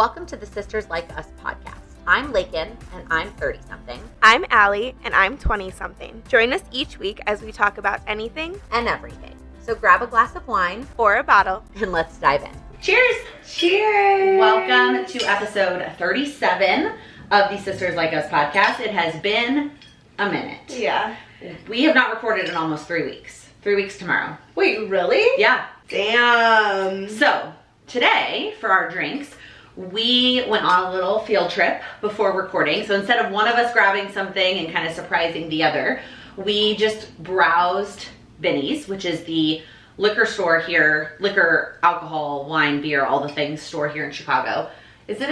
Welcome to the Sisters Like Us podcast. I'm Lakin, and I'm 30-something. I'm Allie, and I'm 20-something. Join us each week as we talk about anything And everything. So grab a glass of wine, or a bottle, and let's dive in. Cheers! Cheers! Welcome to episode 37 of the Sisters Like Us podcast. It has been a minute. Yeah. We have not recorded in almost 3 weeks. 3 weeks tomorrow. Wait, really? Yeah. Damn. So, today, for our drinks, we went on a little field trip before recording. So instead of one of us grabbing something and kind of surprising the other, we just browsed Binny's, which is the liquor store here, liquor, alcohol, wine, beer, all the things store here in Chicago. Is it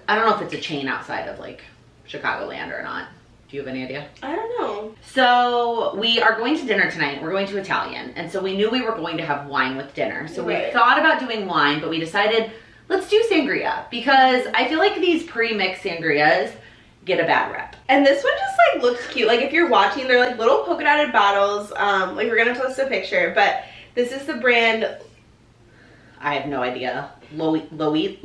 I don't know if it's a chain outside of like Chicagoland or not. Do you have any idea? I don't know. So we are going to dinner tonight. We're going to Italian. And so we knew we were going to have wine with dinner. So we thought about doing wine, but we decided let's do sangria because I feel like these pre-mixed sangrias get a bad rep. And this one just like looks cute. Like if you're watching, they're like little polka dotted bottles. Like we're gonna post a picture, but this is the brand. I have no idea. Lolea?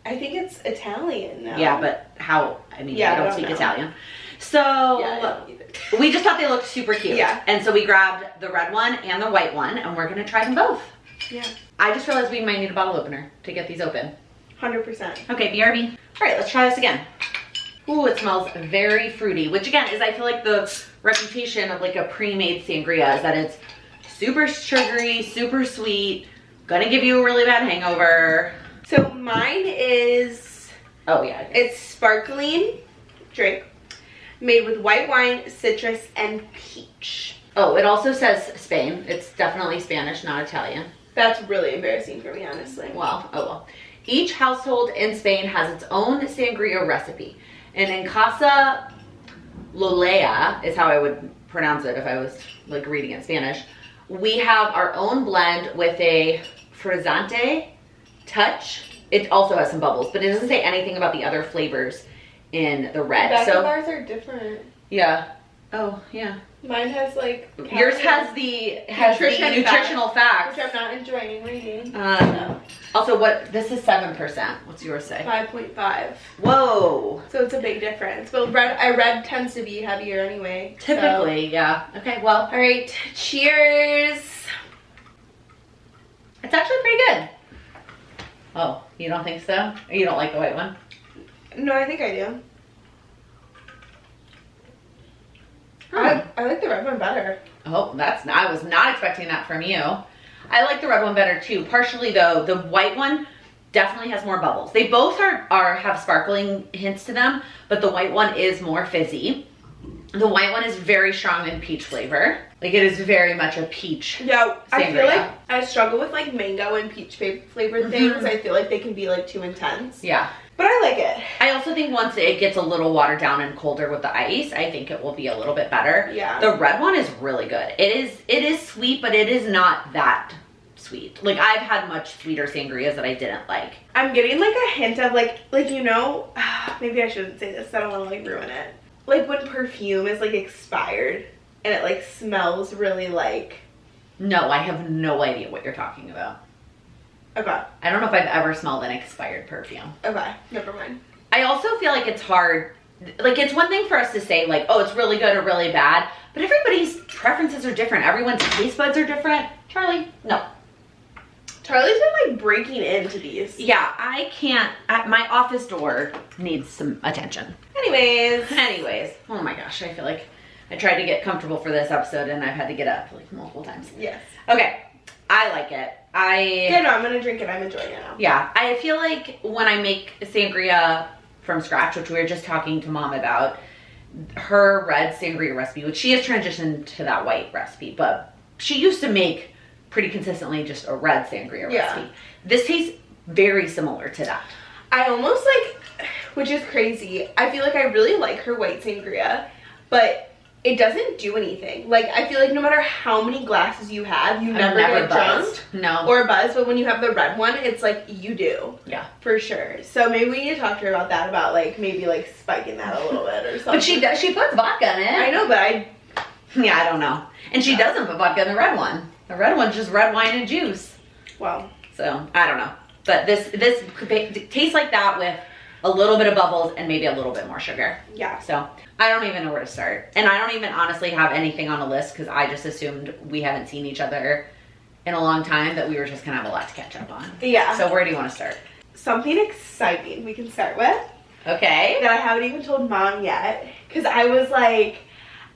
I think it's Italian now. Yeah, but how? I mean, yeah, I don't speak know. Italian. So yeah, I don't either. We just thought they looked super cute. Yeah. And so we grabbed the red one and the white one, and we're gonna try them both. Yeah. I just realized we might need a bottle opener to get these open. 100%. Okay, BRB. All right, let's try this again. Ooh, it smells very fruity, which again is, I feel like the reputation of like a pre-made sangria is that it's super sugary, super sweet, gonna give you a really bad hangover. So mine is, Oh yeah. it's sparkling drink made with white wine, citrus, and peach. Oh, it also says Spain. It's definitely Spanish, not Italian. That's really embarrassing for me, honestly. Well, oh well. Each household in Spain has its own sangria recipe. And in Casa Lolea is how I would pronounce it if I was like reading in Spanish. We have our own blend with a frizzante touch. It also has some bubbles, but it doesn't say anything about the other flavors in the red. So bars are different. Yeah. Oh, yeah. Mine has like Yours has the nutritional facts. which I'm not enjoying reading. Also, this is 7%. What's yours say? 5.5. Whoa. So it's a big difference. But red tends to be heavier anyway. Typically, yeah. Okay, well. All right, cheers. It's actually pretty good. Oh, you don't think so? Or you don't like the white one? No, I think I do. Hmm. I like the red one better. Oh, I was not expecting that from you. I like the red one better too. Partially though, the white one definitely has more bubbles. They both have sparkling hints to them, but the white one is more fizzy. The white one is very strong in peach flavor. Like it is very much a peach. Yeah, I sangria. feel like I struggle with like mango and peach flavored things. I feel like they can be like too intense. Yeah. But I like it. I also think once it gets a little watered down and colder with the ice, I think it will be a little bit better. Yeah. The red one is really good. It is sweet, but it is not that sweet. Like I've had much sweeter sangrias that I didn't like. I'm getting like a hint of like you know, maybe I shouldn't say this. I don't want to like ruin it. Like when perfume is like expired and it like smells really like. No, I have no idea what you're talking about. Okay. I don't know if I've ever smelled an expired perfume. Okay, never mind. I also feel like it's hard. Like it's one thing for us to say like, oh, it's really good or really bad, but everybody's preferences are different. Everyone's taste buds are different. Charlie, no. Charlie's been like breaking into these. Yeah, I can't. My office door needs some attention. Anyways. Oh my gosh, I feel like I tried to get comfortable for this episode and I've had to get up like multiple times. Yes. Okay, I like it. Yeah, no, I'm gonna drink it. I'm enjoying it now. Yeah, I feel like when I make sangria from scratch, which we were just talking to Mom about, her red sangria recipe, which she has transitioned to that white recipe, but she used to make pretty consistently just a red sangria recipe. This tastes very similar to that. I almost like, which is crazy, I feel like I really like her white sangria, but it doesn't do anything. Like, I feel like no matter how many glasses you have, you never get drunk. No. Or buzz, but when you have the red one, it's like, you do. Yeah. For sure. So maybe we need to talk to her about that, about like, maybe like spiking that a little bit or something. But she puts vodka in it. I know, but Yeah, I don't know. And she doesn't put vodka in the red one. The red one's just red wine and juice. Well. So, I don't know. But this could tastes like that with a little bit of bubbles and maybe a little bit more sugar. Yeah. So I don't even know where to start. And I don't even honestly have anything on a list because I just assumed we haven't seen each other in a long time, that we were just gonna have a lot to catch up on. Yeah. So where do you want to start? Something exciting we can start with. Okay. That I haven't even told Mom yet. Because I was like,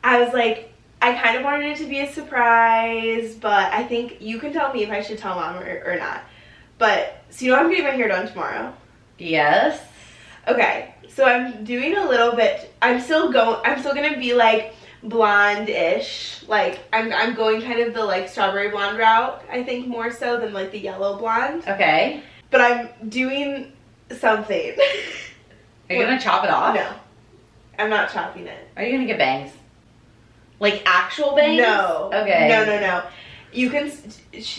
I kind of wanted it to be a surprise, but I think you can tell me if I should tell Mom or not. But, so you know I'm getting my hair done tomorrow? Yes. Okay, so I'm doing a little bit, I'm still gonna be like blonde-ish. Like, I'm going kind of the like strawberry blonde route, I think, more so than like the yellow blonde. Okay. But I'm doing something. Are you gonna chop it off? No. I'm not chopping it. Are you gonna get bangs? Like actual bangs? No. Okay. No. You can,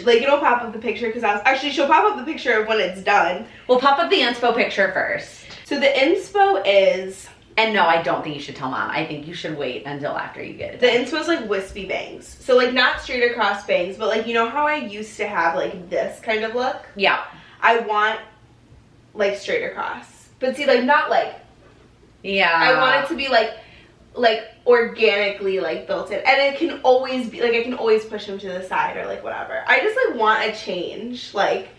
like, it'll pop up the picture because she'll pop up the picture of when it's done. We'll pop up the inspo picture first. So the inspo is... And no, I don't think you should tell Mom. I think you should wait until after you get it The done. inspo is like wispy bangs. So like not straight across bangs, but like, you know how I used to have like this kind of look? Yeah. I want like straight across. But see, like not like... Yeah. I want it to be like organically like built in, and it can always be like I can always push them to the side or like whatever. I just like want a change, like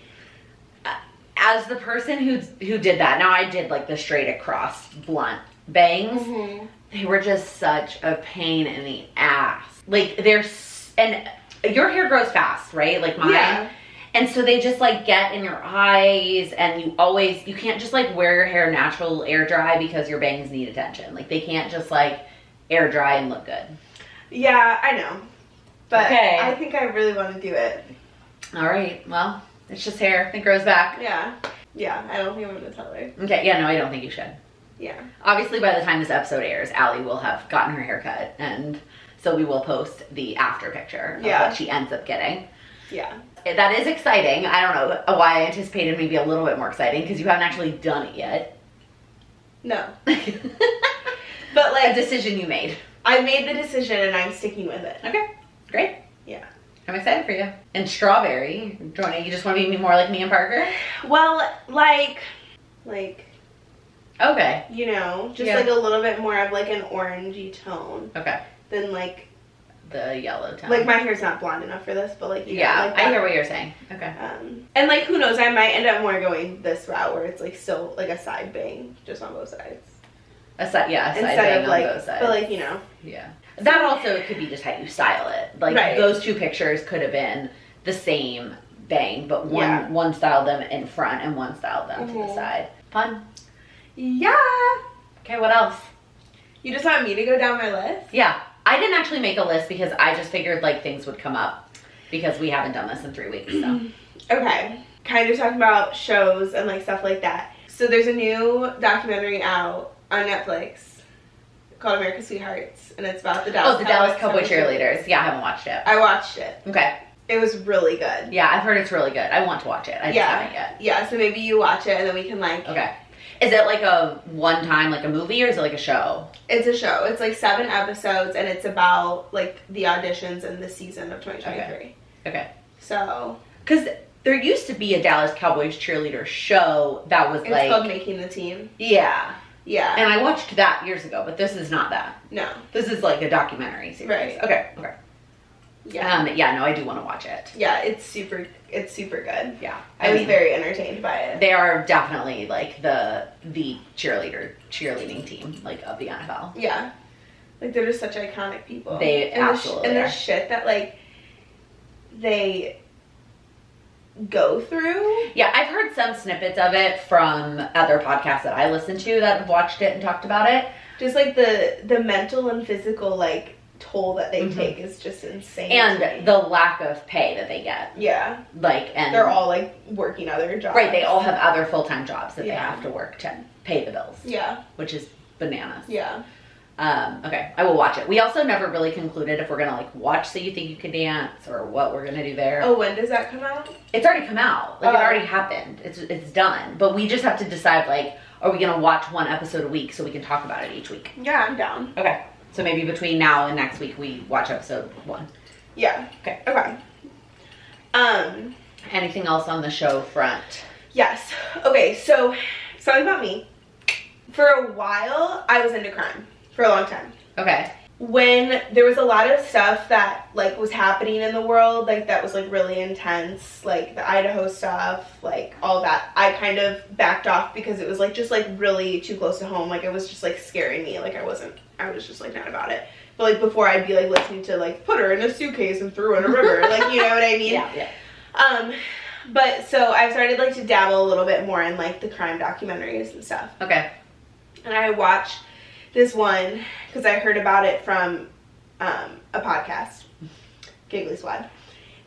as the person who did that. Now I did like the straight across blunt bangs. Mm-hmm. They were just such a pain in the ass. Like and your hair grows fast, right? Like mine. Yeah. And so they just like get in your eyes, and you can't just like wear your hair natural air dry because your bangs need attention. Like they can't just like air dry and look good. Yeah, I know. But Okay. I think I really want to do it. All right. Well, it's just hair. It grows back. Yeah. Yeah, I don't think I'm going to tell her. Okay. Yeah, no, I don't think you should. Yeah. Obviously, by the time this episode airs, Allie will have gotten her hair cut, and so we will post the after picture of what she ends up getting. Yeah. That is exciting. I don't know why I anticipated maybe a little bit more exciting because you haven't actually done it yet. No. But like A decision you made. I made the decision and I'm sticking with it. Okay, great. Yeah. I'm excited for you. And strawberry, you just want to be more like me and Parker? Well, like Okay. you know, just Yeah. like a little bit more of like an orangey tone Okay. than like The yellow tone. my hair's not blonde enough for this, but like you know, yeah, like I that. hear what you're saying. Okay. And like who knows, I might end up more going this route where it's like still like a side bang just on both sides A side instead bang of like, on both sides. but like you know, Yeah. That also could be just how you style it. Like Right. those two pictures could have been the same bang, but one styled them in front and one styled them to the side. Fun. yeah. Okay, what else? You just want me to go down my list? Yeah. I didn't actually make a list because I just figured like things would come up because we haven't done this in 3 weeks. So. Okay. Kind of talking about shows and like stuff like that. So there's a new documentary out on Netflix called America's Sweethearts, and it's about the Dallas Cowboy cheerleaders. Yeah, I haven't watched it. I watched it. Okay. It was really good. Yeah, I've heard it's really good. I want to watch it. I just haven't yet. Yeah, so maybe you watch it and then we can like... Okay. Is it like a one time, like a movie, or is it like a show? It's a show. It's like 7 episodes, and it's about like the auditions in the season of 2023. Okay. So... Because there used to be a Dallas Cowboys cheerleader show that was It's like... called Making the Team. Yeah. Yeah. And I watched that years ago, but this is not that. No. This is like a documentary series. Right. Okay. Yeah. Yeah, no, I do want to watch it. Yeah, it's super good. Yeah. I was very entertained by it. They are definitely like the cheerleading team like of the NFL. Yeah. Like they're just such iconic people. They absolutely and are. the shit that like they go through. Yeah, I've heard some snippets of it from other podcasts that I listen to that have watched it and talked about it. Just like the mental and physical like toll that they take is just insane. And the lack of pay that they get. Yeah. Like, and they're all like working other jobs. right, they all have other full-time jobs that they Yeah. have to work to pay the bills. Yeah. Which is bananas. Yeah. Okay, I will watch it. We also never really concluded if we're gonna like watch So You Think You Can Dance or what we're gonna do there. Oh, when does that come out? It's already come out. Like it already happened. It's done. But we just have to decide like, are we gonna watch one episode a week so we can talk about it each week? Yeah, I'm down. Okay. So maybe between now and next week we watch episode 1. Yeah. Okay. Okay. Anything else on the show front? Yes. Okay, so something about me. For a while, I was into crime. For a long time. Okay. When there was a lot of stuff that, like, was happening in the world, like, that was, like, really intense, like, the Idaho stuff, like, all that, I kind of backed off because it was, like, just, like, really too close to home. Like, it was just, like, scaring me. Like, I was just, like, not about it. But, like, before I'd be, like, listening to, like, put her in a suitcase and threw her in a river. Like, you know what I mean? Yeah. But, so I started, like, to dabble a little bit more in, like, the crime documentaries and stuff. Okay. And I watched this one because I heard about it from a podcast, Giggly Squad,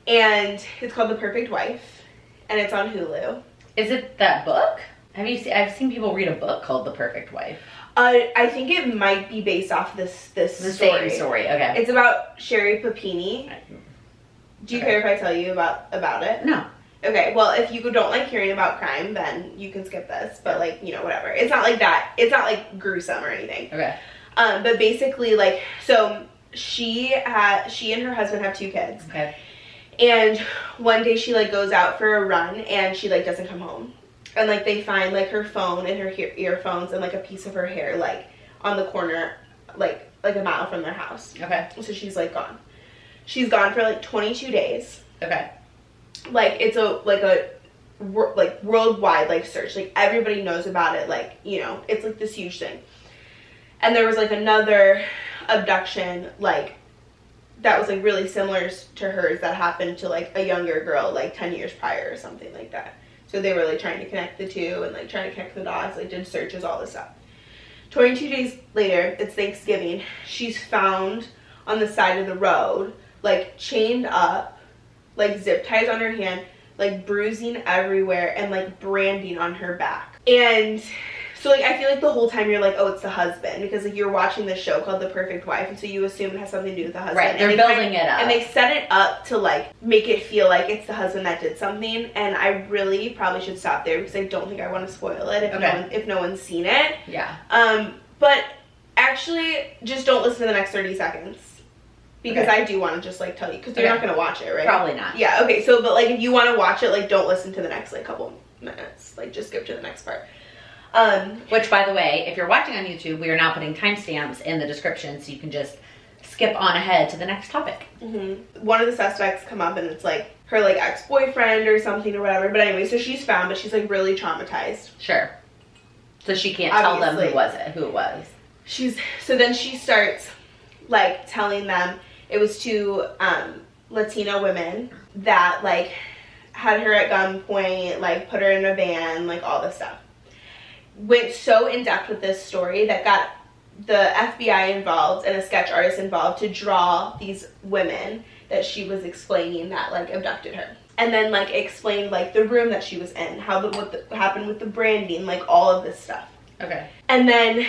and it's called The Perfect Wife, and it's on Hulu. Is it that book? I've seen people read a book called The Perfect Wife. I think it might be based off the same story. Okay. It's about Sherry Papini. Do you care if I tell you about it? No. Okay, well, if you don't like hearing about crime, then you can skip this, but, like, you know, whatever. It's not like that. It's not, like, gruesome or anything. Okay. But basically, like, so she and her husband have 2 kids. Okay. And one day she, like, goes out for a run, and she, like, doesn't come home. And, like, they find, like, her phone and her earphones and, like, a piece of her hair, like, on the corner, like a mile from their house. Okay. So she's, like, gone. She's gone for, like, 22 days. Okay. Like, it's a worldwide, like, search. Like, everybody knows about it. Like, you know, it's, like, this huge thing. And there was, like, another abduction, like, that was, like, really similar to hers that happened to, like, a younger girl, like, 10 years prior or something like that. So they were, like, trying to connect the two and, like, trying to connect the dots, like, did searches, all this stuff. 22 days later, it's Thanksgiving, she's found on the side of the road, like, chained up, like, zip ties on her hand, like, bruising everywhere, and, like, branding on her back. And so, like, I feel like the whole time you're like, oh, it's the husband, because, like, you're watching this show called The Perfect Wife, and so you assume it has something to do with the husband. Right, they're building it up. And they set it up to, like, make it feel like it's the husband that did something, and I really probably should stop there, because I don't think I want to spoil it if no one's seen it. Yeah. But actually, just don't listen to the next 30 seconds. Because I do want to just, like, tell you, because you're not going to watch it, right? Probably not. Yeah, okay, so, but, like, if you want to watch it, like, don't listen to the next, like, couple minutes. Like, just skip to the next part. Which, by the way, if you're watching on YouTube, we are now putting timestamps in the description, so you can just skip on ahead to the next topic. Mm-hmm. One of the suspects come up, and it's, like, her, like, ex-boyfriend or something or whatever. But anyway, so she's found, but she's, like, really traumatized. Sure. So she can't tell them who it was. So then she starts, like, telling them it was 2 Latina women that, like, had her at gunpoint, like, put her in a van, like, all this stuff. Went so in-depth with this story that got the FBI involved and a sketch artist involved to draw these women that she was explaining that, like, abducted her. And then, like, explained, like, the room that she was in, what happened with the branding, like, all of this stuff. Okay. And then,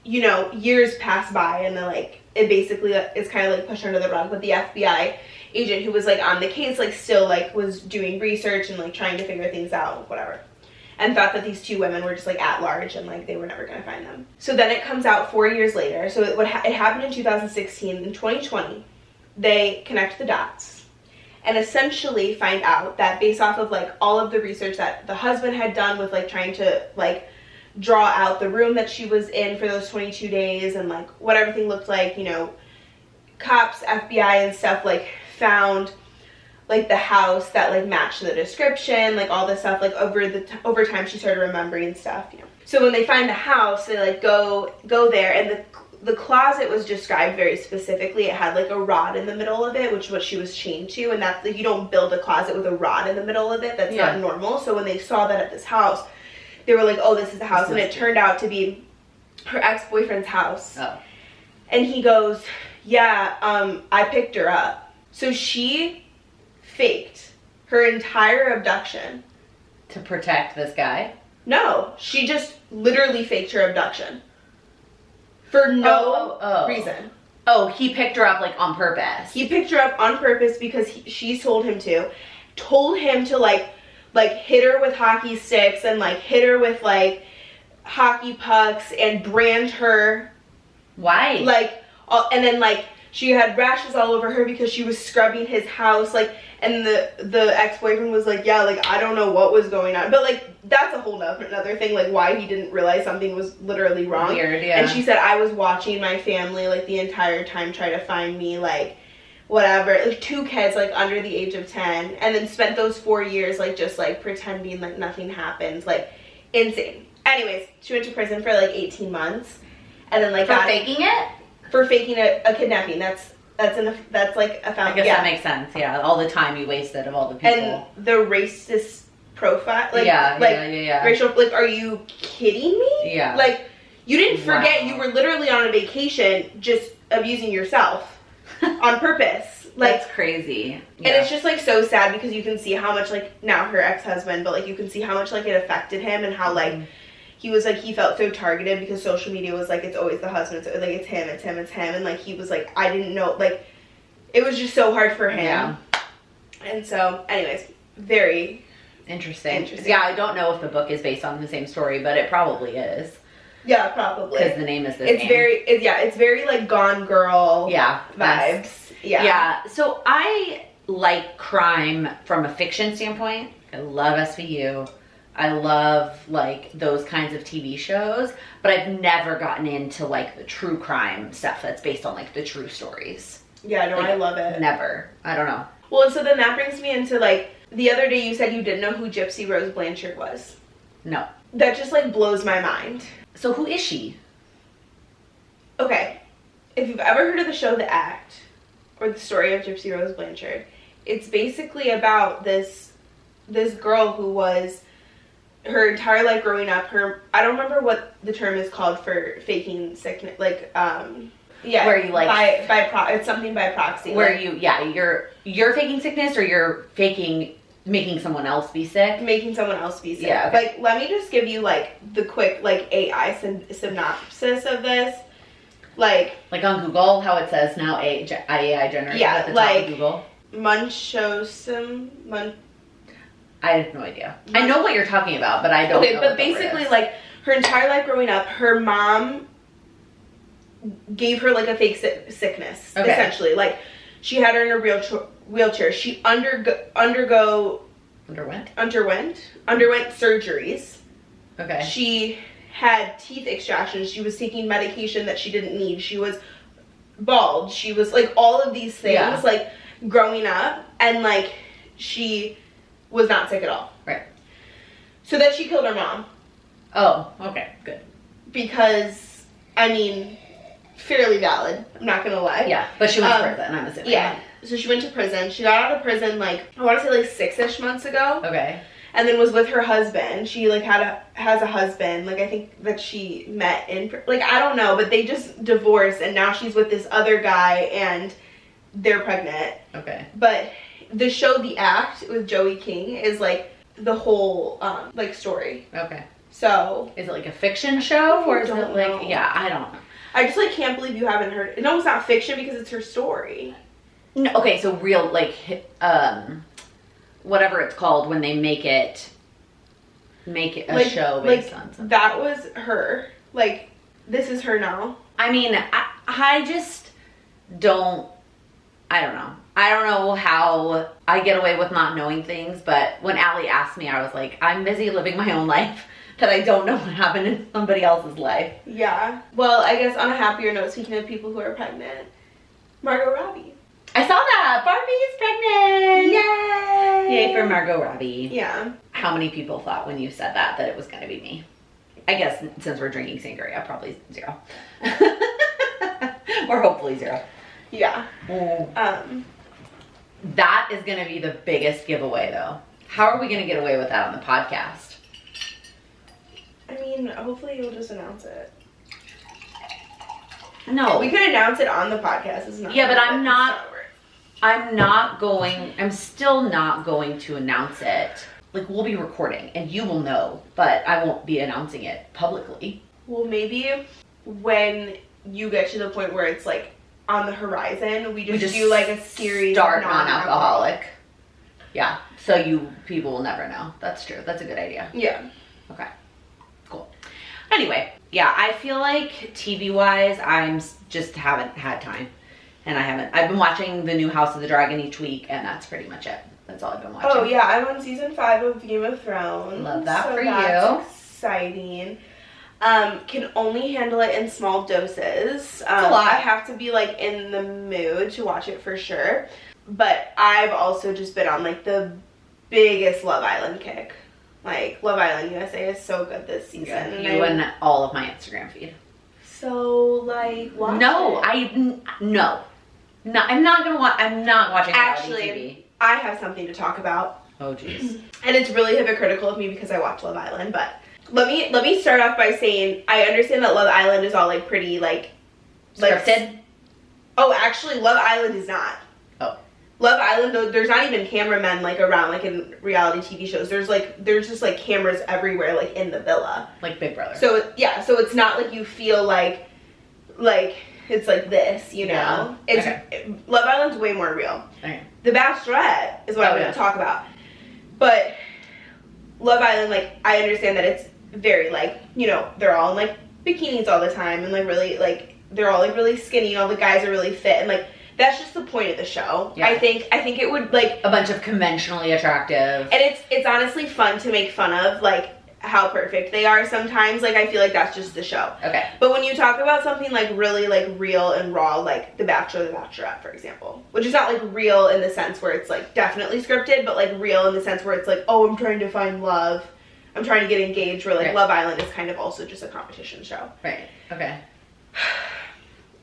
you know, years pass by, and then, like, it basically is kind of, like, pushed under the rug. But the FBI agent who was, like, on the case, like, still, like, was doing research and, like, trying to figure things out, whatever. And thought that these 2 women were just, like, at large, and, like, they were never going to find them. So then it comes out 4 years later. So it happened in 2016. In 2020, they connect the dots and essentially find out that based off of, like, all of the research that the husband had done with, like, trying to, like, draw out the room that she was in for those 22 days and, like, what everything looked like, you know, cops, FBI and stuff, like, found, like, the house that, like, matched the description, like, all this stuff, like, over time she started remembering stuff, you know. So when they find the house, they, like, go there, and the closet was described very specifically. It had, like, a rod in the middle of it, which is what she was chained to, and that's, like, you don't build a closet with a rod in the middle of it. That's not normal. So when they saw that at this house, they were like, oh, this is the house, and it turned out to be her ex-boyfriend's house. Oh. And he goes, yeah, I picked her up. So she faked her entire abduction. To protect this guy? No, she just literally faked her abduction. For no reason. Oh, he picked her up, like, on purpose. He picked her up on purpose because she told him to. Told him to, like, hit her with hockey sticks and, like, hit her with, like, hockey pucks and brand her. Why? Like, and then, like, she had rashes all over her because she was scrubbing his house, like, and the ex-boyfriend was like, yeah, like, I don't know what was going on, but like, that's a whole another thing, like, why he didn't realize something was literally wrong. Weird, yeah. And she said, I was watching my family, like, the entire time try to find me, like, whatever, like, 2 kids, like, under the age of 10, and then spent those 4 years, like, just, like, pretending like nothing happened, like, insane. Anyways, she went to prison for, like, 18 months, and then, like, for faking it? For faking a kidnapping. That's like a found. I guess that makes sense. Yeah, all the time you wasted of all the people. And the racist profile, like, racial. Like, are you kidding me? Yeah. Like, you didn't forget. Wow. You were literally on a vacation, just abusing yourself on purpose. Like, that's crazy. Yeah. And it's just, like, so sad because you can see how much, like, now her ex-husband, but, like, you can see how much, like, it affected him and how, like, he was, like, he felt so targeted because social media was, like, it's always the husband. It's, like, it's him. And, like, he was, like, I didn't know. Like, it was just so hard for him. Yeah. And so, anyways, very interesting. Yeah, I don't know if the book is based on the same story, but it probably is. Yeah, probably. Because the name is the same. It's very, like, Gone Girl vibes. Yeah. Yeah. So I like crime from a fiction standpoint. I love SVU. I love, like, those kinds of TV shows, but I've never gotten into, like, the true crime stuff that's based on, like, the true stories. Yeah, no, like, I love it. Never. I don't know. Well, and so then that brings me into, like, the other day you said you didn't know who Gypsy Rose Blanchard was. No. That just, like, blows my mind. So who is she? Okay. If you've ever heard of the show The Act, or the story of Gypsy Rose Blanchard, it's basically about this girl who was, her entire life growing up, I don't remember what the term is called for faking sickness, like, where you, like, it's something by proxy. Where, like, you're faking sickness, or you're making someone else be sick? Making someone else be sick. Yeah. Okay. Like, let me just give you, like, the quick, like, AI synopsis of this. Like on Google, how it says now AI generated at the top of Google. I have no idea. I know what you're talking about, but I don't know. Okay, but basically, like, her entire life growing up, her mom gave her, like, a fake sickness, essentially. Like, she had her in a wheelchair. She underwent surgeries. Okay. She had teeth extractions. She was taking medication that she didn't need. She was bald. She was, like, all of these things, like, growing up, and, like, she was not sick at all. Right. So then she killed her mom. Oh, okay, good. Because, I mean, fairly valid. I'm not gonna lie. Yeah, but she went to prison, I'm assuming. Yeah. So she went to prison. She got out of prison, like, I want to say, like, 6-ish months ago. Okay. And then was with her husband. She, like, has a husband. Like, I think that she met in, like, I don't know, but they just divorced, and now she's with this other guy, and they're pregnant. Okay. But the show The Act with Joey King is, like, the whole, like, story. Okay. So. Is it, like, a fiction show, or is it, like, know. yeah, I don't know. I just, like, can't believe you haven't heard it. No, it's not fiction because it's her story. No, okay, so real, like, whatever it's called when they make it a show based on something. That was her. Like, this is her now. I mean, I just don't, I don't know. I don't know how I get away with not knowing things, but when Allie asked me, I was like, I'm busy living my own life that I don't know what happened in somebody else's life. Yeah. Well, I guess on a happier note, speaking of people who are pregnant, Margot Robbie. I saw that! Barbie's pregnant! Yay! Yay for Margot Robbie. Yeah. How many people thought when you said that it was going to be me? I guess since we're drinking sangria, probably 0. Or hopefully 0. Yeah. That is going to be the biggest giveaway, though. How are we going to get away with that on the podcast? I mean, hopefully you'll just announce it. No. We could announce it on the podcast. It's not. Yeah, but I'm still not going to announce it. Like, we'll be recording and you will know, but I won't be announcing it publicly. Well, maybe when you get to the point where it's, like, on the horizon, we just do, like, a series. Start non-alcoholic. Yeah, so people will never know. That's true. That's a good idea. Yeah. Okay. Cool. Anyway, yeah, I feel like TV-wise, just haven't had time. And I haven't. I've been watching the new House of the Dragon each week, and that's pretty much it. That's all I've been watching. Oh yeah, I'm on season 5 of Game of Thrones. Love that so for that's you. Exciting. Can only handle it in small doses. A lot. I have to be like in the mood to watch it for sure. But I've also just been on like the biggest Love Island kick. Like Love Island USA is so good this season. Yeah, you and all of my Instagram feed. So like watch No, it. No, I'm not gonna watch. I'm not watching reality Actually, TV. I have something to talk about. Oh jeez. And it's really hypocritical of me because I watch Love Island, but let me start off by saying I understand that Love Island is all like pretty like Scripted? Oh, actually Love Island is not. Oh. Love Island, though, there's not even cameramen like around like in reality TV shows. There's just like cameras everywhere like in the villa. Like Big Brother. So yeah, so it's not like you feel like it's like this, you know. Yeah. It's Love Island's way more real. Okay. The Bachelorette is what I'm going to talk about. But Love Island, like, I understand that it's very, like, you know, they're all in, like, bikinis all the time. And, like, really, like, they're all, like, really skinny. And all the guys are really fit. And, like, that's just the point of the show. Yeah. I think it would, like... A bunch of conventionally attractive. And it's honestly fun to make fun of, like, how perfect they are sometimes. Like, I feel like that's just the show. Okay. But when you talk about something like really like real and raw, like The Bachelor, The Bachelorette, for example, which is not like real in the sense where it's like definitely scripted, but like real in the sense where it's like, oh, I'm trying to find love, I'm trying to get engaged, where like Love Island is kind of also just a competition show. Right. Okay.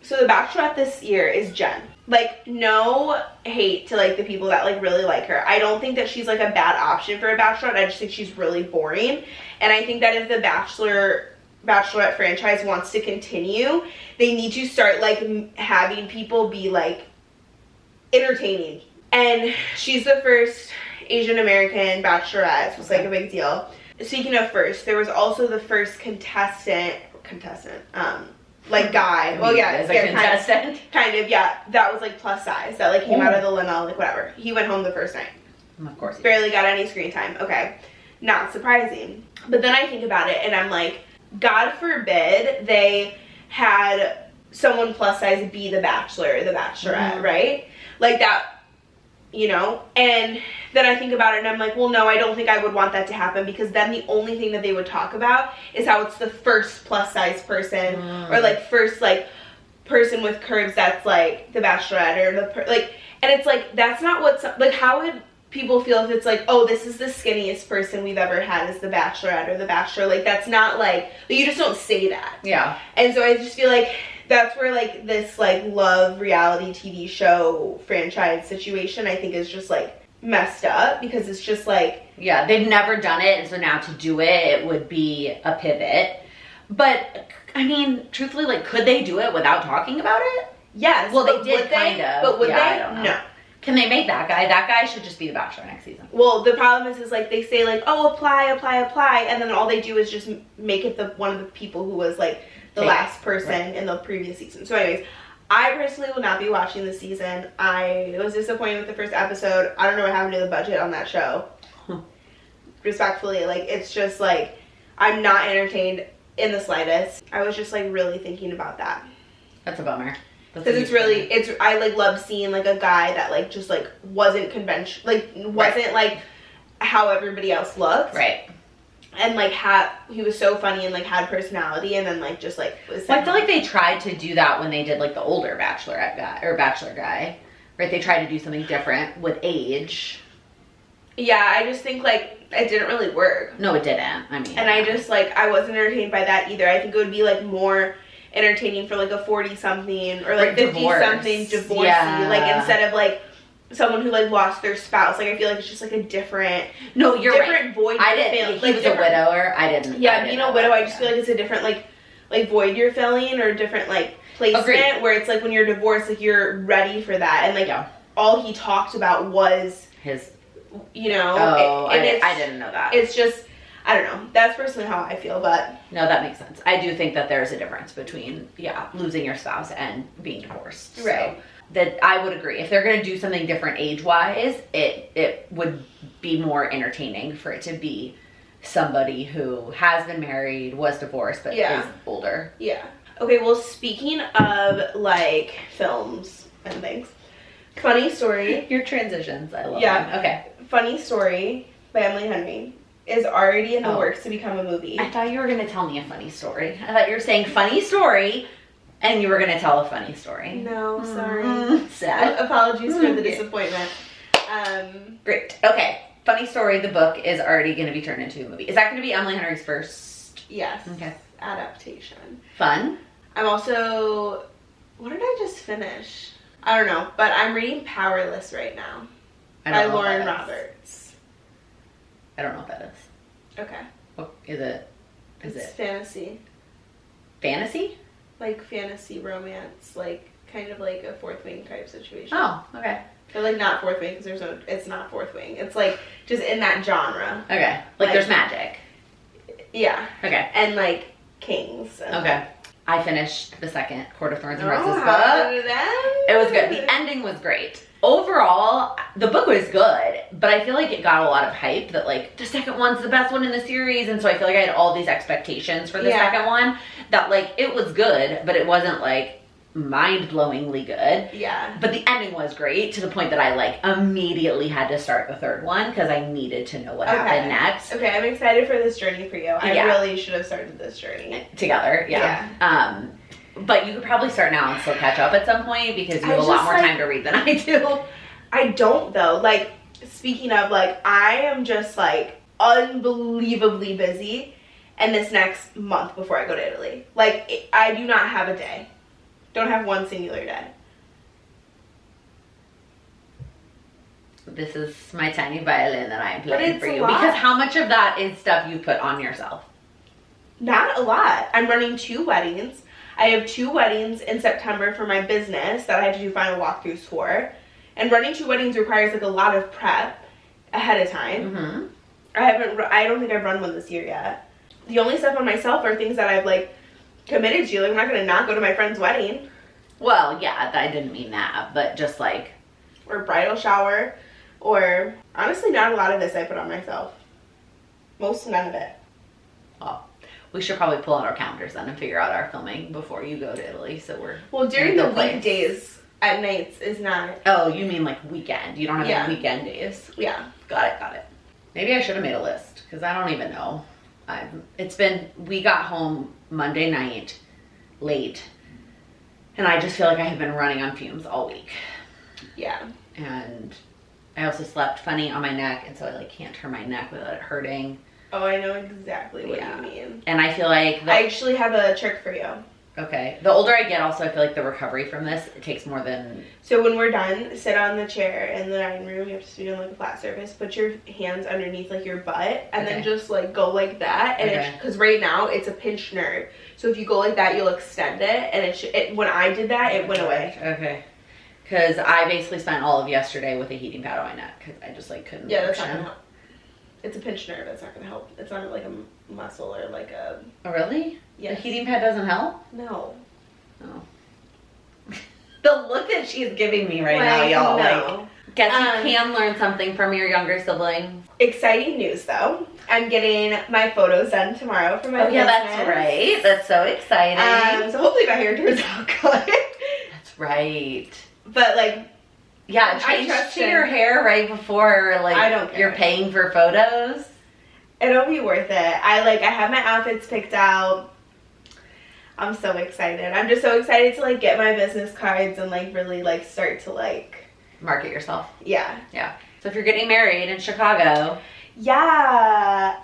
So The Bachelorette this year is Jen. Like, no hate to like the people that like really like her. I don't think that she's like a bad option for a Bachelorette. I just think she's really boring. And I think that if the Bachelorette franchise wants to continue, they need to start like having people be like entertaining. And she's the first Asian American Bachelorette, so it's like a big deal. Speaking of first, there was also the first contestant, like guy. Well, yeah, as a contestant. Kind of, yeah. That was like plus size. That like came out of the limo, like whatever. He went home the first night. Of course. Barely got any screen time. Okay. Not surprising. But then I think about it and I'm like, God forbid they had someone plus size be the Bachelor or the Bachelorette, right? Like that, you know? And then I think about it and I'm like, well, no, I don't think I would want that to happen, because then the only thing that they would talk about is how it's the first plus size person or like first like person with curves that's like the Bachelorette or the like, and it's like, that's not what's like, how would people feel if it's like, oh, this is the skinniest person we've ever had as the Bachelorette or the Bachelor? Like, that's not like, you just don't say that. Yeah. And so I just feel like that's where like this like love reality TV show franchise situation I think is just like messed up, because it's just like, yeah, they've never done it, and so now to do it, it would be a pivot. But I mean, truthfully, like, could they do it without talking about it? yes. Well, they but did would they? kind of. But would Yeah, they? I don't know. No. Can they make that guy? That guy should just be the Bachelor next season. Well, the problem is like they say like, oh, apply, and then all they do is just make it the one of the people who was like the last person in the previous season. So anyways, I personally will not be watching this season. I was disappointed with the first episode. I don't know what happened to the budget on that show. Respectfully, like, it's just like, I'm not entertained in the slightest. I was just like really thinking about that. That's a bummer. Because it's really, I like love seeing like a guy that like just like wasn't conventional, like wasn't like how everybody else looked. Right. And like he was so funny and like had personality, and then like just like was. Well, I feel like they tried to do that when they did like the older Bachelorette guy or Bachelor guy, right? They tried to do something different with age. Yeah, I just think like it didn't really work. No, it didn't. I mean, and I just like I wasn't entertained by that either. I think it would be like more entertaining for like a 40-something or like 50-something divorcee, yeah. like instead of like someone who like lost their spouse. Like I feel like it's just like a different. No, you're different right. void. I didn't. He was a widower. I didn't. Yeah, being a widow, I just feel like it's a different like void you're filling, or different like placement. Agreed. Where it's like when you're divorced, like you're ready for that, and like all he talked about was his. You know. Oh, I didn't know that. It's just. I don't know. That's personally how I feel, but... No, that makes sense. I do think that there's a difference between, losing your spouse and being divorced. Right. So that I would agree. If they're going to do something different age-wise, it would be more entertaining for it to be somebody who has been married, was divorced, but is older. Yeah. Okay, well, speaking of, like, films and things. Funny story. Your transitions, I love Yeah. them. Okay. Funny Story by Emily Henry is already in the works to become a movie. I thought you were going to tell me a funny story. I thought you were saying funny story, and you were going to tell a funny story. No, sorry. Sad. Apologies for the disappointment. Great. Okay. Funny Story, the book, is already going to be turned into a movie. Is that going to be Emily Henry's first? Yes. Okay. Adaptation. Fun. I'm also, what did I just finish? I don't know, but I'm reading Powerless right now by Lauren Roberts. I don't know what that is. Okay. What is it? It's fantasy. Fantasy? Like fantasy romance, like kind of like a Fourth Wing type situation. Oh, okay. But like not Fourth Wing because it's not Fourth Wing. It's like just in that genre. Okay. Like there's magic. Yeah. Okay. And like kings. And okay. I finished the second Court of Thorns and Roses book. How did that? It was good. The ending was great. Overall, the book was good, but I feel like it got a lot of hype that like the second one's the best one in the series, and so I feel like I had all these expectations for the second one that like it was good, but it wasn't like mind-blowingly good. Yeah. But the ending was great to the point that I like immediately had to start the third one because I needed to know what happened next. Okay, I'm excited for this journey for you. I really should have started this journey. Together, yeah. But you could probably start now and still catch up at some point because you have a lot more time to read than I do. I don't though. Like, speaking of, like, I am just like unbelievably busy in this next month before I go to Italy. Like, I do not have a day. Don't have one singular day. This is my tiny violin that I am playing for you. Lot. Because how much of that is stuff you put on yourself? Not a lot. I'm running 2 weddings. I have 2 weddings in September for my business that I had to do final walkthroughs for. And running 2 weddings requires like a lot of prep ahead of time. Mm-hmm. I don't think I've run one this year yet. The only stuff on myself are things that I've like committed to. Like, I'm not gonna not go to my friend's wedding. Well, yeah, I didn't mean that, but just like, or bridal shower, or honestly not a lot of this I put on myself. Most none of it. well, we should probably pull out our calendars then and figure out our filming before you go to Italy. So we're during the weekdays at nights is not. Oh, you mean like weekend? You don't have any weekend days? Yeah. Got it. Maybe I should have made a list because I don't even know. We got home Monday night late, and I just feel like I have been running on fumes all week. Yeah. And I also slept funny on my neck, and so I like can't turn my neck without it hurting. Oh, I know exactly what you mean. And I feel like I actually have a trick for you. Okay. The older I get, also, I feel like the recovery from this, it takes more than... So when we're done, sit on the chair in the dining room. You have to sit on like a flat surface. Put your hands underneath like your butt, and then just like go like that. And because right now it's a pinched nerve, so if you go like that, you'll extend it. And when I did that, it went away. Okay. Because I basically spent all of yesterday with a heating pad on my neck because I just like couldn't. Yeah, that's not gonna help. It's a pinched nerve. That's not gonna help. It's not like a muscle or like a. Oh really? Yeah. The heating pad doesn't help? No. Oh. The look that she's giving me right now, y'all. No. Like, guess you can learn something from your younger sibling. Exciting news though. I'm getting my photos done tomorrow for my business. Yeah, that's right. That's so exciting. So hopefully my hair turns out good. That's right. But like, yeah, change to your hair right before like I don't care. You're paying for photos. It'll be worth it. I have my outfits picked out. I'm so excited. I'm just so excited to like get my business cards and like really like start to like market yourself. Yeah. Yeah. So if you're getting married in Chicago. Yeah.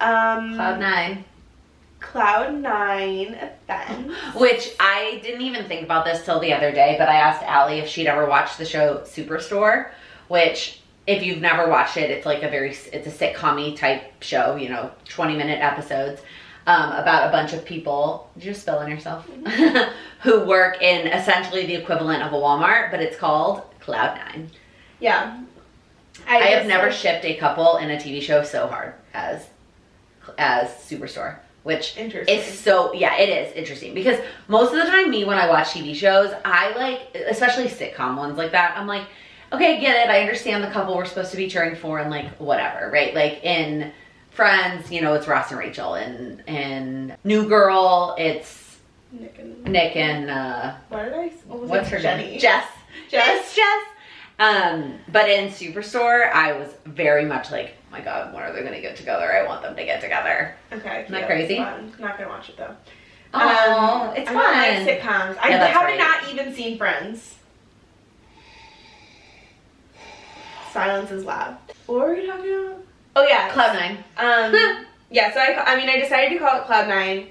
Cloud9 event. Which I didn't even think about this till the other day, but I asked Allie if she'd ever watched the show Superstore, which if you've never watched it, it's like it's a sitcom-y type show, 20-minute episodes. About a bunch of people, did you just spill on yourself? Mm-hmm. Who work in essentially the equivalent of a Walmart, but it's called Cloud9. Yeah. I have never shipped a couple in a TV show so hard as Superstore, which is so, it is interesting because most of the time when I watch TV shows, I like, especially sitcom ones like that, I'm like, okay, I get it. I understand the couple we're supposed to be cheering for and like whatever, right? Like in Friends, it's Ross and Rachel, and New Girl, it's Nick and what was what's her Jenny? name? Jess. It's Jess. But in Superstore, I was very much like, oh my God, when are they going to get together? I want them to get together. Okay. Isn't that crazy? I'm not going to watch it though. Oh, it's I fun. don't like sitcoms. I Yeah, that's have right. not even seen Friends. Silence is loud. What were we talking about? Oh yeah, Cloud9. Yeah, so I decided to call it Cloud9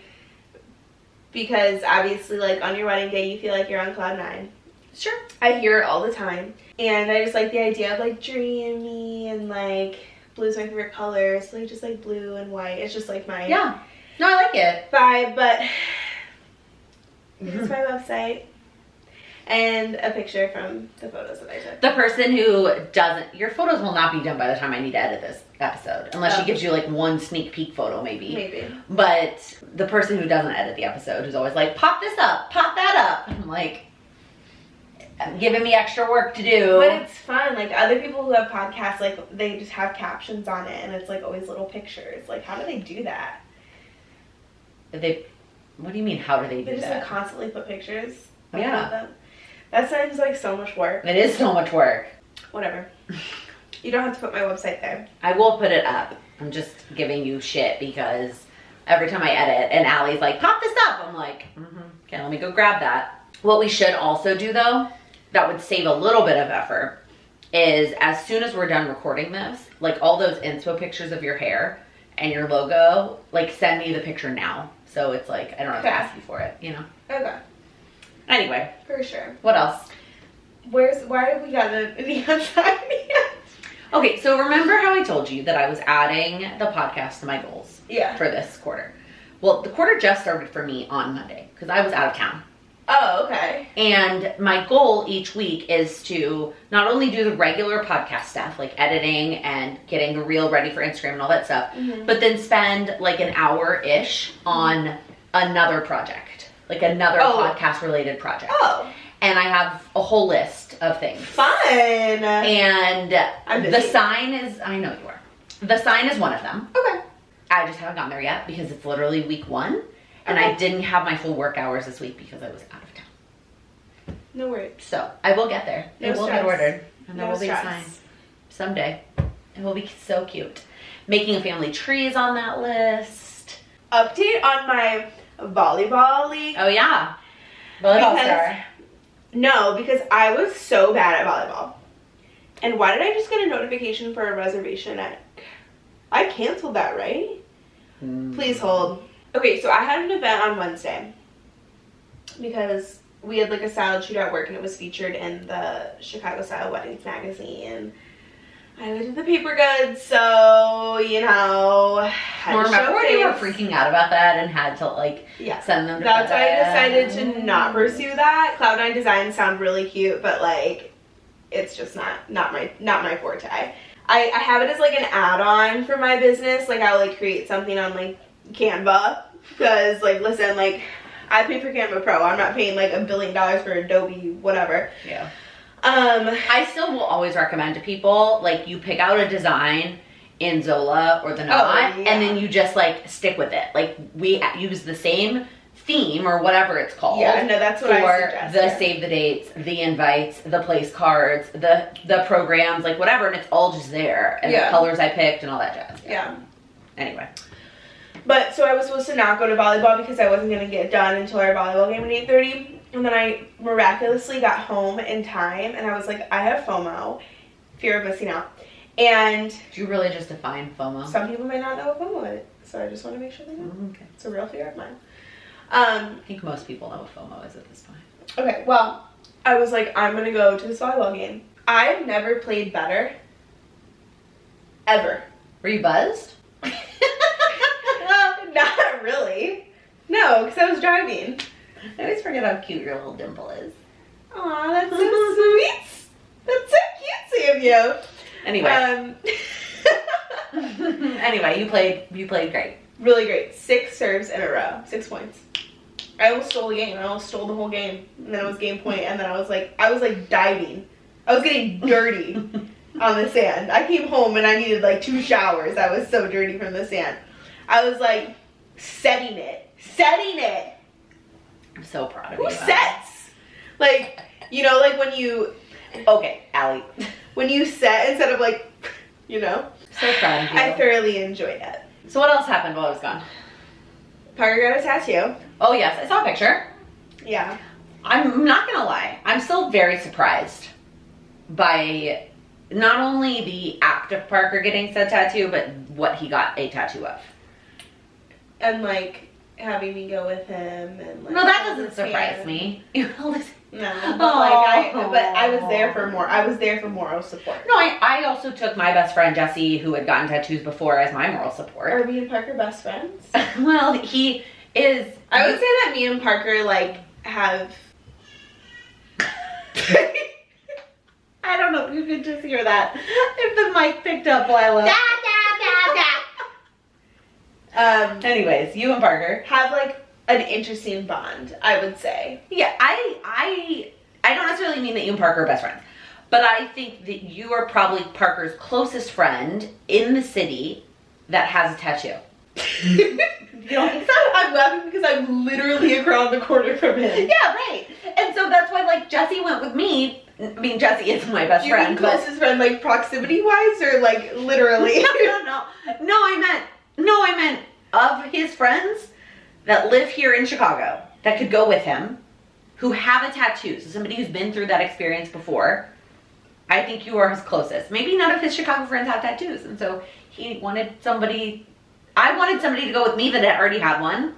because obviously, like, on your wedding day, you feel like you're on Cloud9. Sure. I hear it all the time. And I just like the idea of, like, dreamy and, like, blue's my favorite color. So, like, just, like, blue and white. It's just, like, my Yeah. No, I like it. vibe. But it's my website. And a picture from the photos that I took. The person who doesn't, your photos will not be done by the time I need to edit this episode. Unless she gives you like one sneak peek photo maybe. Maybe. But the person who doesn't edit the episode who's always like, pop this up, pop that up. I'm like, giving me extra work to do. But it's fun. Like, other people who have podcasts, like, they just have captions on it. And it's, like, always little pictures. Like, how do they do that? What do you mean, how do they do They just, that? like, constantly put pictures. Yeah. Of them. That sounds like so much work. It is so much work. Whatever. You don't have to put my website there. I will put it up. I'm just giving you shit because every time I edit and Allie's like, pop this up. I'm like, okay, let me go grab that. What we should also do though, that would save a little bit of effort, is as soon as we're done recording this, like all those inspo pictures of your hair and your logo, like send me the picture now. So it's like, I don't have to ask you for it, you know? Okay. Anyway. For sure. What else? Why have we got the neon sign? Okay, so remember how I told you that I was adding the podcast to my goals for this quarter? Well, the quarter just started for me on Monday because I was out of town. Oh, okay. And my goal each week is to not only do the regular podcast stuff, like editing and getting the reel ready for Instagram and all that stuff, but then spend like an hour-ish on another project, like another podcast-related project. Oh. And I have a whole list of things. Fun. And I'm the busy. sign is, I know you are. The sign is one of them. Okay. I just haven't gotten there yet because it's literally week 1. And I didn't have my full work hours this week because I was out of town. No worries. So I will get there. No It will stress. get ordered. And there No will be a stress. sign. Someday. It will be so cute. Making a family tree is on that list. Update on my volleyball league. Oh yeah. Volleyball star. No, because I was so bad at volleyball. And why did I just get a notification for a reservation at... I canceled that, right? Please hold. Okay, so I had an event on Wednesday. Because we had like a salad shoot at work and it was featured in the Chicago Style Weddings magazine. And I did the paper goods, so, you know... had to Remember show when you were face. freaking out about that and had to like send them to That's why I FedEx? decided to not pursue that. Cloud9 designs sound really cute, but like, it's just not my forte. I have it as like an add-on for my business. Like I'll like create something on like Canva because like listen, like I pay for Canva Pro. I'm not paying like $1 billion for Adobe whatever. Yeah. I still will always recommend to people like you pick out a design in Zola or the Knot, and then you just like stick with it. Like we use the same theme or whatever it's called. Yeah, no, that's what I suggest. For the save the dates, the invites, the place cards, the programs, like whatever, and it's all just there. And the colors I picked and all that jazz. Yeah. Anyway. But so I was supposed to not go to volleyball because I wasn't gonna get done until our volleyball game at 8:30. And then I miraculously got home in time and I was like, I have FOMO, fear of missing out. And do you really just define FOMO? Some people may not know what FOMO is, so I just want to make sure they know. Okay. It's a real fear of mine. I think most people know what FOMO is at this point. Okay, well, I was like, I'm gonna go to this volleyball game. I've never played better. Ever. Were you buzzed? Not really. No, because I was driving. I always forget how cute your little dimple is. Aw, that's so sweet. That's so cutesy of you. Anyway. Anyway, you played great. Really great. 6 serves in a row. 6 points. I almost stole the game. I almost stole the whole game. And then it was game point, and then I was like diving. I was getting dirty on the sand. I came home and I needed like 2 showers. I was so dirty from the sand. I was like setting it. I'm so proud of you. Who sets? Like, You know, like when you... Okay, Allie. When you set instead of like, you know. So proud of you. I thoroughly enjoyed it. So what else happened while I was gone? Parker got a tattoo. Oh yes, I saw a picture. Yeah. I'm not gonna lie, I'm still very surprised by not only the act of Parker getting said tattoo, but what he got a tattoo of. And like having me go with him and like. No, that doesn't surprise me. No, but I was there for more. I was there for moral support. No, I also took my best friend Jesse, who had gotten tattoos before, as my moral support. Are me and Parker best friends? Well, he is. I would say that me and Parker like have. I don't know if you could just hear that. If the mic picked up while anyways, you and Parker have like an interesting bond, I would say. Yeah, I don't necessarily mean that you and Parker are best friends, but I think that you are probably Parker's closest friend in the city that has a tattoo. You don't think so? I'm laughing because I'm literally around the corner from him. Yeah, right. And so that's why, like, Jesse went with me. I mean, Jesse is my best friend. You mean closest friend, like proximity-wise, or like literally? No, I meant of his friends that live here in Chicago that could go with him, who have a tattoo. So somebody who's been through that experience before. I think you are his closest. Maybe none of his Chicago friends have tattoos, and so he wanted somebody. I wanted somebody to go with me that had already had one.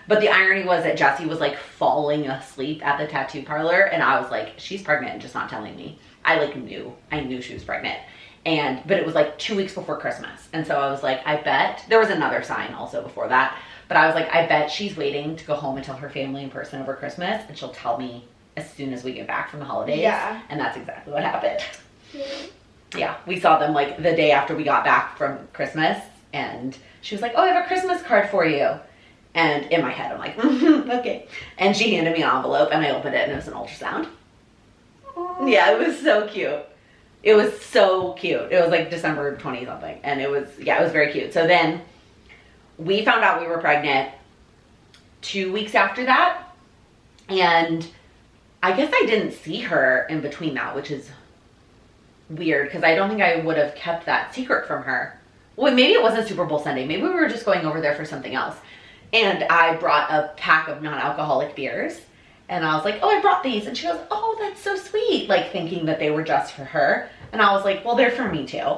But the irony was that Jessie was like falling asleep at the tattoo parlor, and I was like, she's pregnant and just not telling me. I knew she was pregnant. But it was like 2 weeks before Christmas. And so I was like, I bet there was another sign also before that. But I was like, I bet she's waiting to go home and tell her family in person over Christmas, and she'll tell me as soon as we get back from the holidays. Yeah. And that's exactly what happened. Yeah, we saw them like the day after we got back from Christmas, and she was like, oh, I have a Christmas card for you. And in my head, I'm like, okay. And she handed me an envelope, and I opened it, and it was an ultrasound. Aww. Yeah, it was so cute. It was so cute. It was like December 20 something, and it was very cute. So then we found out we were pregnant 2 weeks after that, and I guess I didn't see her in between that, which is weird because I don't think I would have kept that secret from her. Well, maybe it wasn't Super Bowl Sunday. Maybe we were just going over there for something else. And I brought a pack of non-alcoholic beers, and I was like, oh, I brought these. And she goes, oh, that's so sweet, like thinking that they were just for her. And I was like, well, they're for me too.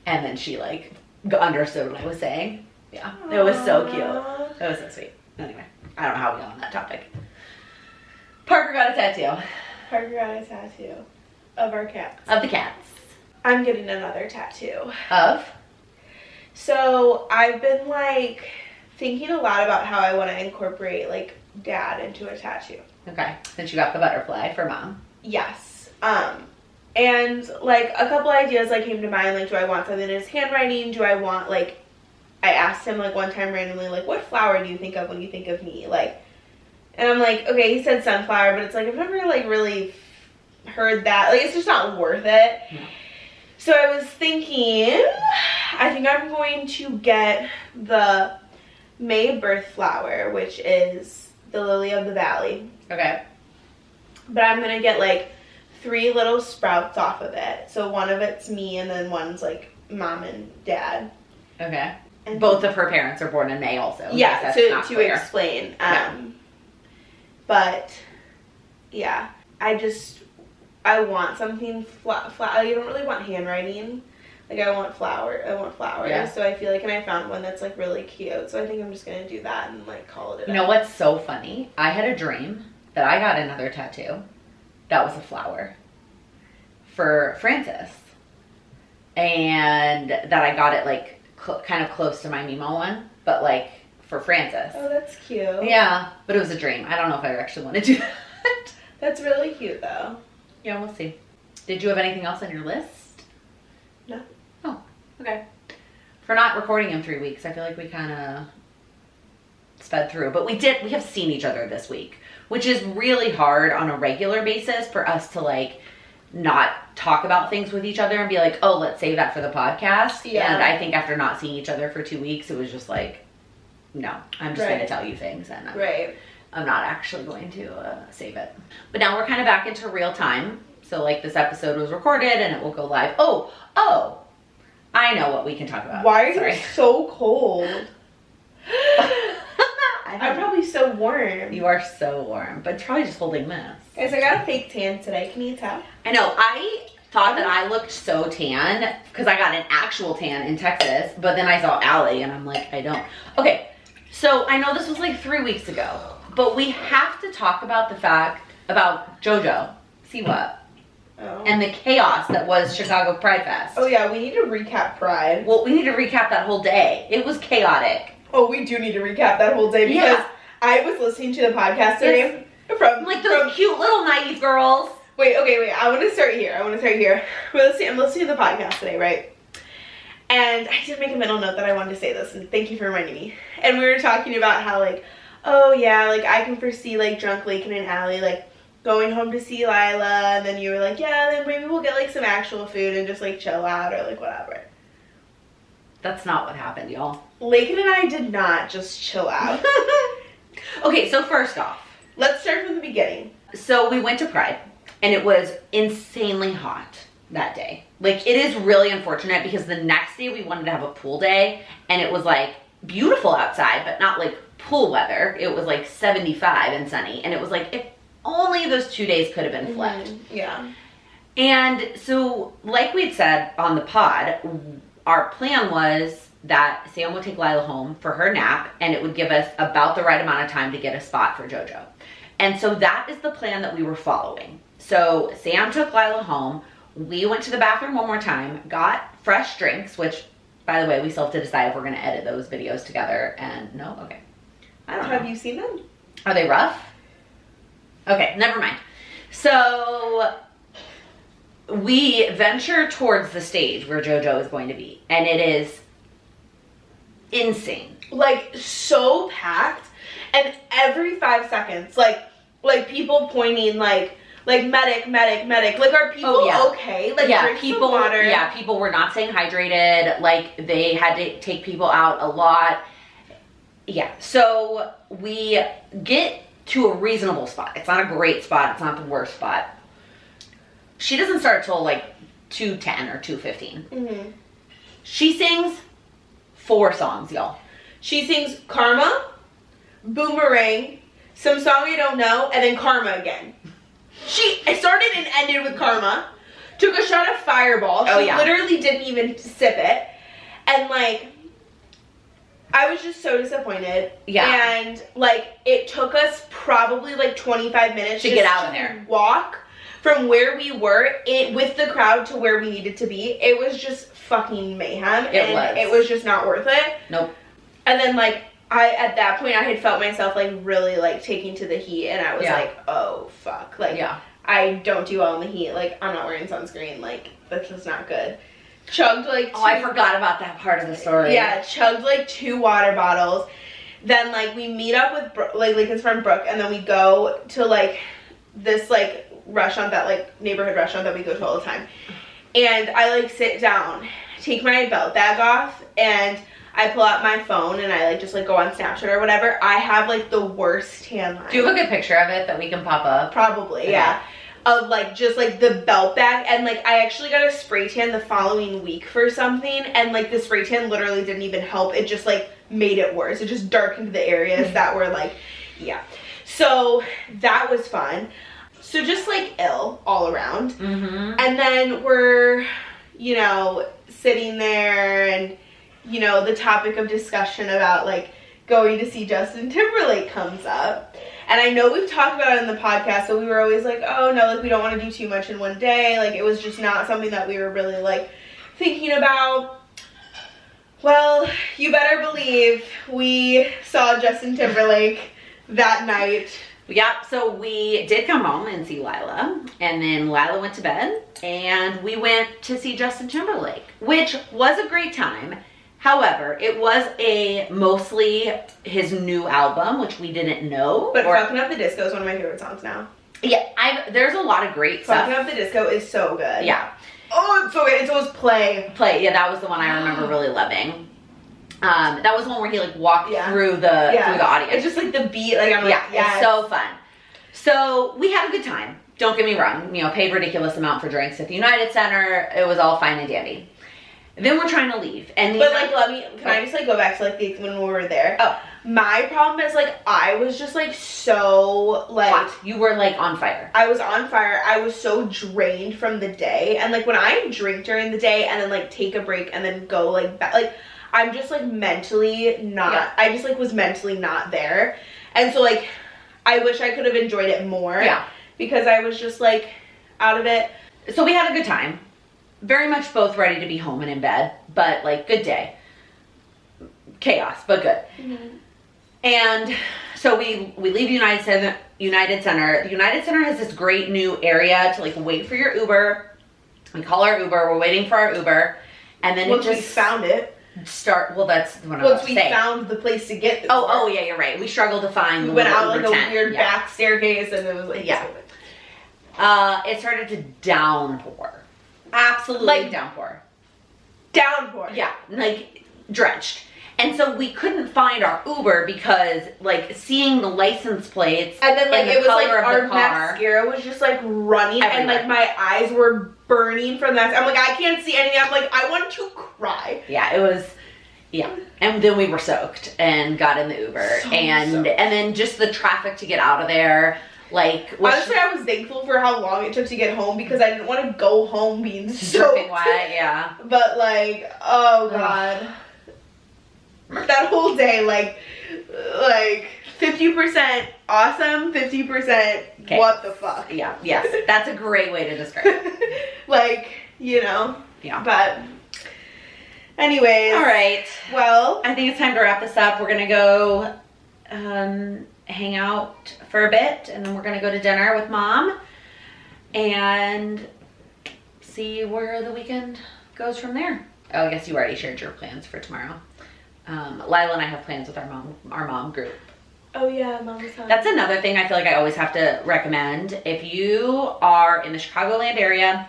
And then she like understood what I was saying. Yeah, it was so cute. It was so sweet. Anyway, I don't know how we got on that topic. Parker got a tattoo. Parker got a tattoo of our cats. Of the cats. I'm getting another tattoo. Of? So I've been like thinking a lot about how I want to incorporate like dad into a tattoo. Okay, since you got the butterfly for mom. Yes. And like a couple ideas like came to mind, like do I want something in his handwriting? Do I want like, I asked him like one time randomly, like what flower do you think of when you think of me? Like, and I'm like, okay, he said sunflower, but it's like I've never like really heard that. Like it's just not worth it. No. So I was thinking, I think I'm going to get the May birth flower, which is the lily of the valley. Okay. But I'm going to get like 3 little sprouts off of it. So one of it's me and then one's like mom and dad. Okay. And both of her parents are born in May also. Yeah, to explain. But yeah, I want something flat. I don't really want handwriting. Like I want flowers. Yeah. So I feel like, and I found one that's like really cute. So I think I'm just gonna do that and like call it a day. You know what's so funny? I had a dream that I got another tattoo that was a flower for Francis, and that I got it like kind of close to my Mimo one, but like for Francis. Oh, that's cute. Yeah, but it was a dream. I don't know if I actually want to do that. That's really cute though. Yeah, we'll see. Did you have anything else on your list? No. Oh, okay. For not recording in 3 weeks, I feel like we kind of sped through. But we have seen each other this week, which is really hard on a regular basis for us to like not talk about things with each other and be like, oh, let's save that for the podcast. Yeah. And I think after not seeing each other for 2 weeks, it was just like, no, I'm just going to tell you things. And right. I'm not actually going to save it. But now we're kind of back into real time. So like this episode was recorded and it will go live. Oh, I know what we can talk about. Why are you so cold? I'm probably so warm. You are so warm, but it's probably just holding this. Guys, I got a fake tan today. Can you tell? I know. I thought that I looked so tan because I got an actual tan in Texas, but then I saw Allie and I'm like, I don't. Okay, so I know this was like 3 weeks ago, but we have to talk about the fact about JoJo. See what? Oh. And the chaos that was Chicago Pride Fest. Oh yeah, we need to recap Pride. Well, we need to recap that whole day. It was chaotic. Oh, we do need to recap that whole day because I was listening to the podcast today from like those cute little naive girls. Wait. I want to start here. I'm listening to the podcast today, right? And I did make a mental note that I wanted to say this, and thank you for reminding me. And we were talking about how, like, oh yeah, like I can foresee like drunk Lakin and Allie like going home to see Lila, and then you were like, yeah, then maybe we'll get like some actual food and just like chill out or like whatever. That's not what happened, y'all. Lakin and I did not just chill out. Okay, so first off, let's start from the beginning. So we went to Pride, and it was insanely hot that day. Like, it is really unfortunate because the next day we wanted to have a pool day, and it was like beautiful outside, but not like pool weather. It was like 75 and sunny, and it was like, if only those 2 days could have been flipped. Yeah. And so, like we'd said on the pod, our plan was that Sam would take Lila home for her nap, and it would give us about the right amount of time to get a spot for JoJo. And so that is the plan that we were following. So Sam took Lila home. We went to the bathroom one more time, got fresh drinks, which, by the way, we still have to decide if we're going to edit those videos together. And no? Okay. I don't know. Have you seen them? Are they rough? Okay, never mind. So we venture towards the stage where JoJo is going to be, and it is insane. Like, so packed, and every 5 seconds, like people pointing, like medic, like, are people okay? Like, drink some water. Yeah, people were not staying hydrated. Like, they had to take people out a lot. Yeah, so we get to a reasonable spot. It's not a great spot. It's not the worst spot. She doesn't start till like 2:10 or 2:15. Mm-hmm. She sings 4 songs, y'all. She sings Karma, Boomerang, some song we don't know, and then Karma again. She started and ended with Karma, took a shot of Fireball. She literally didn't even sip it. And like, I was just so disappointed. Yeah. And like, it took us probably like 25 minutes to get out of there. Walk from where we were with the crowd to where we needed to be. It was just fucking mayhem. It was just not worth it. Nope. And then like, at that point I had felt myself like really like taking to the heat, and I was like, oh fuck. Like, I don't do well in the heat. Like, I'm not wearing sunscreen. Like, that's just not good. Chugged like I forgot about that part of the story. Yeah, chugged like 2 water bottles. Then like we meet up with like Lincoln's friend Brooke, and then we go to like this like restaurant, that like neighborhood restaurant that we go to all the time. And I like sit down, take my belt bag off, and I pull out my phone and I like just like go on Snapchat or whatever. I have like the worst tan line. Do you have a good picture of it that we can pop up? Probably, yeah. Of like just like the belt bag, and like I actually got a spray tan the following week for something, and like the spray tan literally didn't even help. It just like made it worse. It just darkened the areas that were like, yeah. So that was fun. So just like ill all around. Mm-hmm. And then we're, you know, sitting there, and you know, the topic of discussion about like going to see Justin Timberlake comes up. And I know we've talked about it in the podcast, so we were always like, oh no, like we don't want to do too much in one day. Like, it was just not something that we were really like thinking about. Well, you better believe we saw Justin Timberlake that night. Yeah, so we did come home and see Lila, and then Lila went to bed, and we went to see Justin Timberlake, which was a great time. However, it was mostly his new album, which we didn't know. But Fucking Up the Disco is one of my favorite songs now. Yeah, there's a lot of great stuff. Fucking Up the Disco is so good. Yeah. Oh, it's so good. It's always Play. Yeah, that was the one I remember really loving. That was one where he like walked through the audience. It's just like the beat, like I'm like, it's so fun. So we had a good time. Don't get me wrong, you know, paid ridiculous amount for drinks at the United Center. It was all fine and dandy. Then we're trying to leave, and but like, can I just like go back to like when we were there? Oh, my problem is like I was just like so like hot. You were like on fire. I was on fire. I was so drained from the day, and like when I drink during the day and then like take a break and then go like back, like I'm just like mentally not. Yeah. I just like was mentally not there, and so like I wish I could have enjoyed it more. Yeah. Because I was just like out of it. So we had a good time. Very much both ready to be home and in bed, but like good day. Chaos, but good. Mm-hmm. And so we leave United Center. The United Center has this great new area to like wait for your Uber. We call our Uber. We're waiting for our Uber, and then once we found it. Well, that's what once we found the place to get the Uber. Oh yeah, you're right. We struggled to find. We went out like a weird back staircase, and it was like it started to downpour. Absolutely like downpour. Downpour. Yeah, like drenched. And so we couldn't find our Uber because like seeing the license plates and then like and the it was color like of our the car, mascara was just like running everywhere. And like my eyes were burning from that. I'm like, I can't see anything. I'm like, I want to cry. Yeah, it was. Yeah, and then we were soaked and got in the Uber and then just the traffic to get out of there. Like honestly, I was thankful for how long it took to get home because I didn't want to go home being soaked. Wet, yeah. But like, oh god, that whole day, like 50% awesome, 50% what the fuck. Yeah, yes, that's a great way to describe it. Like, you know. Yeah. But anyways. All right. Well, I think it's time to wrap this up. We're gonna go hang out for a bit, and then we're gonna go to dinner with Mom and see where the weekend goes from there. Oh, I guess you already shared your plans for tomorrow. Lila and I have plans with our mom group. Oh yeah, Mom's home. That's another thing I feel like I always have to recommend. If you are in the Chicagoland area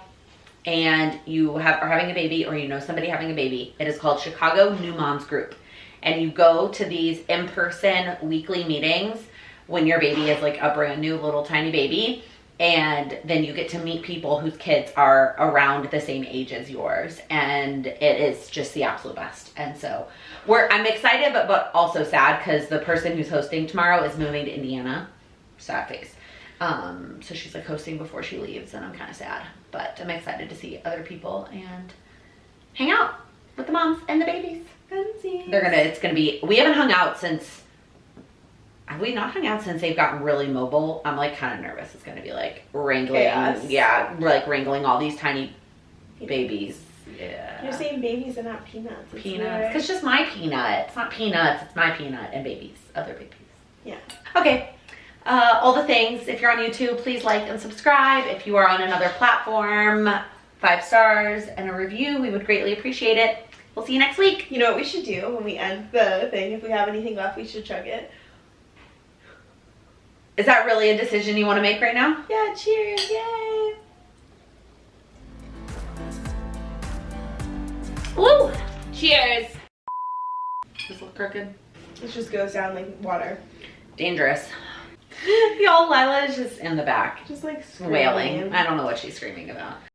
and you are having a baby, or you know somebody having a baby, it is called Chicago New Moms Group. And you go to these in-person weekly meetings when your baby is like a brand new little tiny baby, and then you get to meet people whose kids are around the same age as yours, and it is just the absolute best. And so I'm excited but also sad because the person who's hosting tomorrow is moving to Indiana. Sad face. So she's like hosting before she leaves, and I'm kind of sad, but I'm excited to see other people and hang out with the moms and the babies. It's gonna be, we haven't hung out since, have we not hung out since they've gotten really mobile? I'm like kind of nervous. It's gonna be like wrangling, like wrangling all these tiny babies. Yeah. You're saying babies and not peanuts. Peanuts. It's just my peanut. It's not peanuts, it's my peanut and babies, other babies. Yeah. Okay. All the things. If you're on YouTube, please like and subscribe. If you are on another platform, 5 stars and a review. We would greatly appreciate it. We'll see you next week. You know what we should do when we end the thing? If we have anything left, we should chug it. Is that really a decision you want to make right now? Yeah, cheers, yay! Woo! Cheers! Does this look crooked? It just goes down like water. Dangerous. Y'all, Lila is just in the back. Just like wailing. I don't know what she's screaming about.